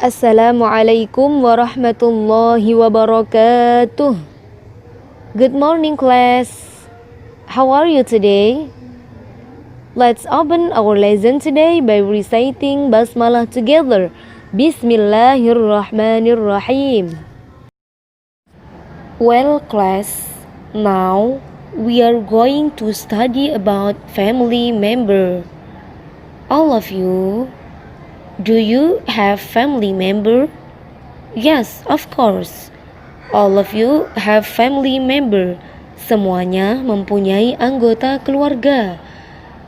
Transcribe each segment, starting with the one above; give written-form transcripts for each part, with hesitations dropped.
Assalamualaikum warahmatullahi wabarakatuh. Good morning, class. How are you today? Let's open our lesson today by reciting Basmalah together. Bismillahirrahmanirrahim. Well, class, now we are going to study about family member. All of you, do you have family member? Yes, of course. All of you have family member. Semuanya mempunyai anggota keluarga.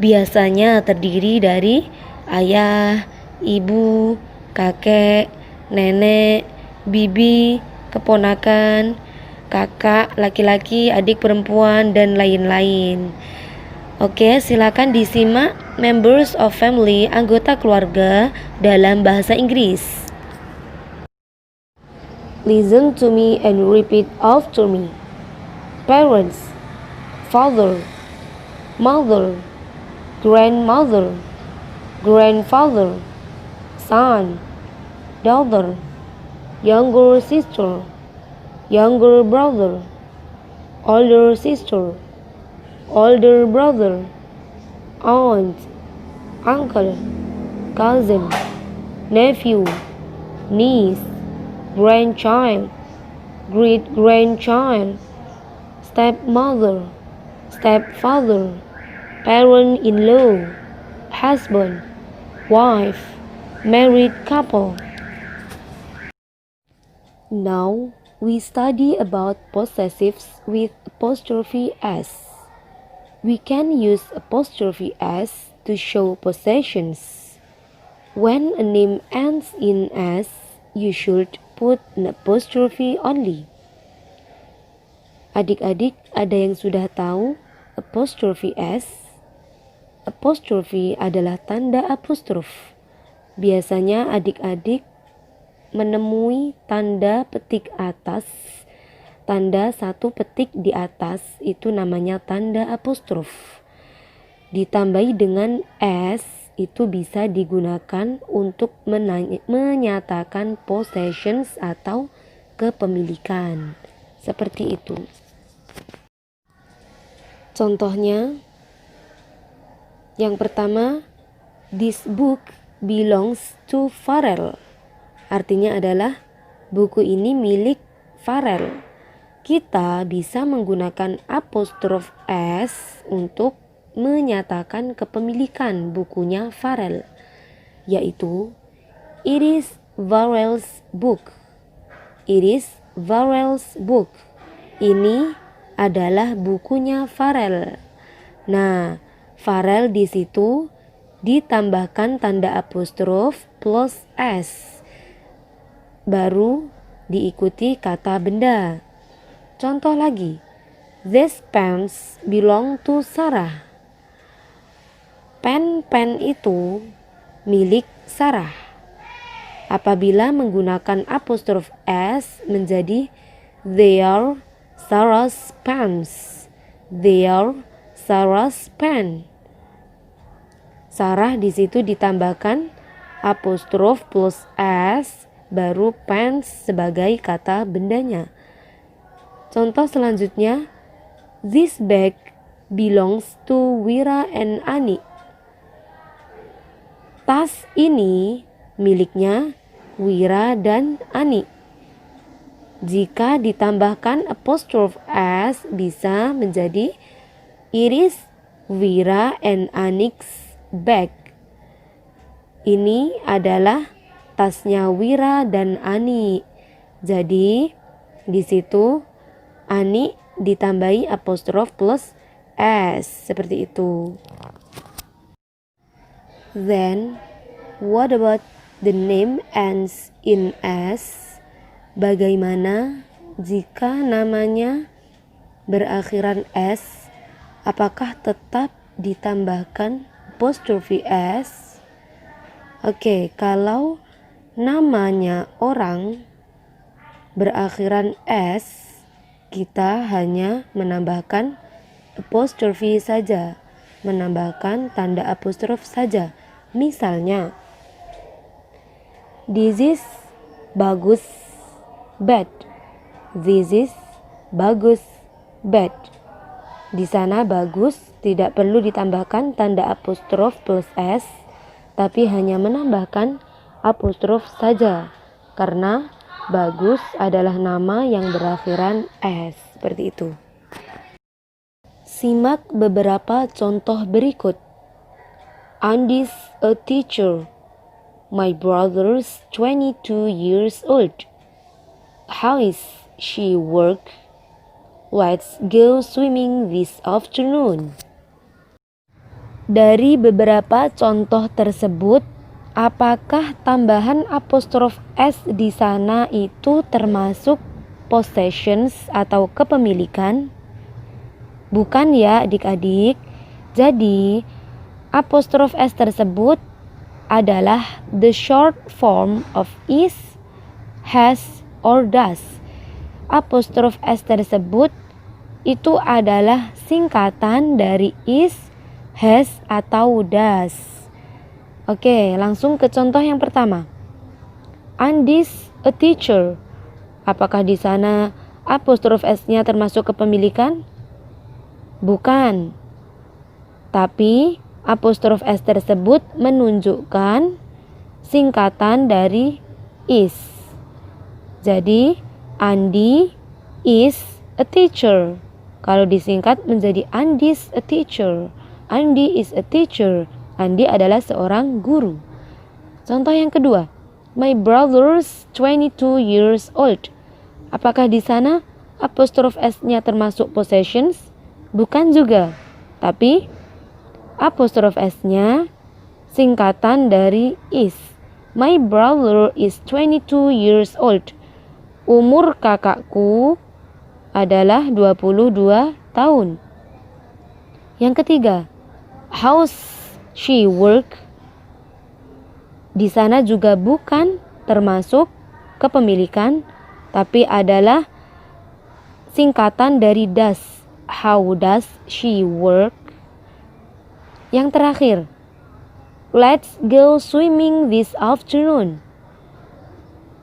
Biasanya terdiri dari ayah, ibu, kakek, nenek, bibi, keponakan, kakak laki-laki, adik perempuan, dan lain-lain. Oke, silakan disimak members of family, anggota keluarga dalam bahasa Inggris. Listen to me and repeat after me. Parents, father, mother, grandmother, grandfather, son, daughter, younger sister, younger brother, older sister, older brother, aunt, uncle, cousin, nephew, niece, grandchild, great-grandchild, stepmother, stepfather, parent-in-law, husband, wife, married couple. Now we study about possessives with apostrophe s. We can use apostrophe s to show possessions. When a name ends in s, you should put an apostrophe only. Adik-adik, ada yang sudah tahu apostrophe s? Apostrophe adalah tanda apostrof. Biasanya adik-adik menemui tanda petik atas, tanda satu petik di atas, itu namanya tanda apostrof. Ditambahi dengan s, itu bisa digunakan untuk menyatakan possessions atau kepemilikan. Seperti itu. Contohnya, yang pertama, this book belongs to Farel. Artinya adalah buku ini milik Farel. Kita bisa menggunakan apostrof s untuk menyatakan kepemilikan bukunya Farel, yaitu it is Farel's book. It is Farel's book. Ini adalah bukunya Farel. Nah, Farel di situ ditambahkan tanda apostrof plus s, baru diikuti kata benda. Contoh lagi, these pens belong to Sarah. Pen itu milik Sarah. Apabila menggunakan apostrof s menjadi they are Sarah's pens. They are Sarah's pen. Sarah di situ ditambahkan apostrof plus s, baru pens sebagai kata bendanya. Contoh selanjutnya, this bag belongs to Wira and Ani. Tas ini miliknya Wira dan Ani. Jika ditambahkan apostrof s bisa menjadi it is Wira and Ani's bag. Ini adalah tasnya Wira dan Ani. Jadi di situ Ani ditambahi apostrof plus s, seperti itu. Then what about the name ends in s? Bagaimana jika namanya berakhiran s? Apakah tetap ditambahkan apostrophe s? Oke, kalau namanya orang berakhiran s, kita hanya menambahkan apostrophe saja, menambahkan tanda apostrof saja. Misalnya, This is bagus, bad. This is bagus, bad. Di sana bagus tidak perlu ditambahkan tanda apostrof plus s, tapi hanya menambahkan apostrof saja, karena bagus adalah nama yang berakhiran s, seperti itu. Simak beberapa contoh berikut. Andy's a teacher. My brother's 22 years old. How is she work? Let's go swimming this afternoon. Dari beberapa contoh tersebut, apakah tambahan apostrof s di sana itu termasuk possessions atau kepemilikan? Bukan ya adik-adik. Jadi, apostrof s tersebut adalah the short form of is, has, or does. Apostrof s tersebut itu adalah singkatan dari is, has, atau does. Oke, langsung ke contoh yang pertama. Andy's a teacher. Apakah di sana apostrof s-nya termasuk kepemilikan? Bukan. Tapi apostrof s tersebut menunjukkan singkatan dari is. Jadi, Andy is a teacher. Kalau disingkat menjadi Andy's a teacher. Andy is a teacher. Andy adalah seorang guru. Contoh yang kedua. My brother's 22 years old. Apakah di sana apostrof s-nya termasuk possessions? Bukan juga. Tapi apostrof s-nya singkatan dari is. My brother is 22 years old. Umur kakakku adalah 22 tahun. Yang ketiga, how's she work? Di sana juga bukan termasuk kepemilikan, tapi adalah singkatan dari does. How does she work? Yang terakhir, let's go swimming this afternoon.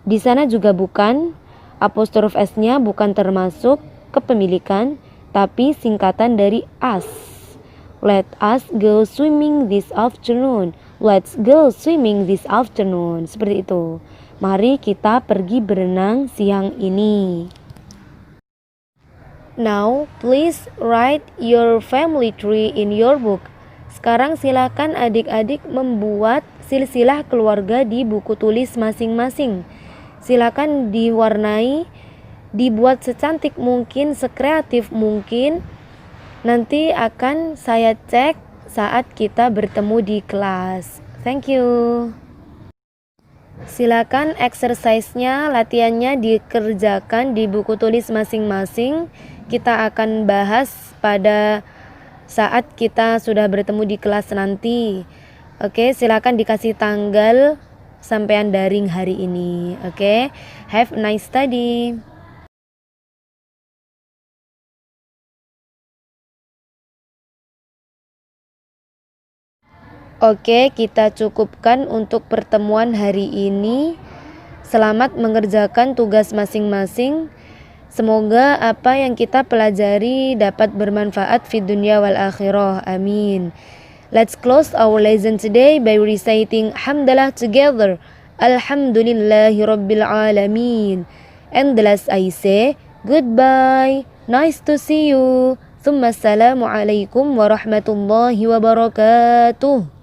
Di sana juga bukan, apostrof s-nya bukan termasuk kepemilikan, tapi singkatan dari us. Let us go swimming this afternoon. Let's go swimming this afternoon. Seperti itu. Mari kita pergi berenang siang ini. Now, please write your family tree in your book. Sekarang silakan adik-adik membuat silsilah keluarga di buku tulis masing-masing. Silakan diwarnai, dibuat secantik mungkin, sekreatif mungkin. Nanti akan saya cek saat kita bertemu di kelas. Thank you. Silakan exercise-nya, latihannya dikerjakan di buku tulis masing-masing. Kita akan bahas pada saat kita sudah bertemu di kelas nanti. Oke, silakan dikasih tanggal sampean daring hari ini. Oke, have a nice study. Oke, kita cukupkan untuk pertemuan hari ini. Selamat mengerjakan tugas masing-masing. Semoga apa yang kita pelajari dapat bermanfaat di dunia wal akhirah. Amin. Let's close our lesson today by reciting Hamdalah together. Alhamdulillahi Rabbil Alamin. And the last I say, goodbye. Nice to see you. Thumma assalamu alaikum warahmatullahi wabarakatuh.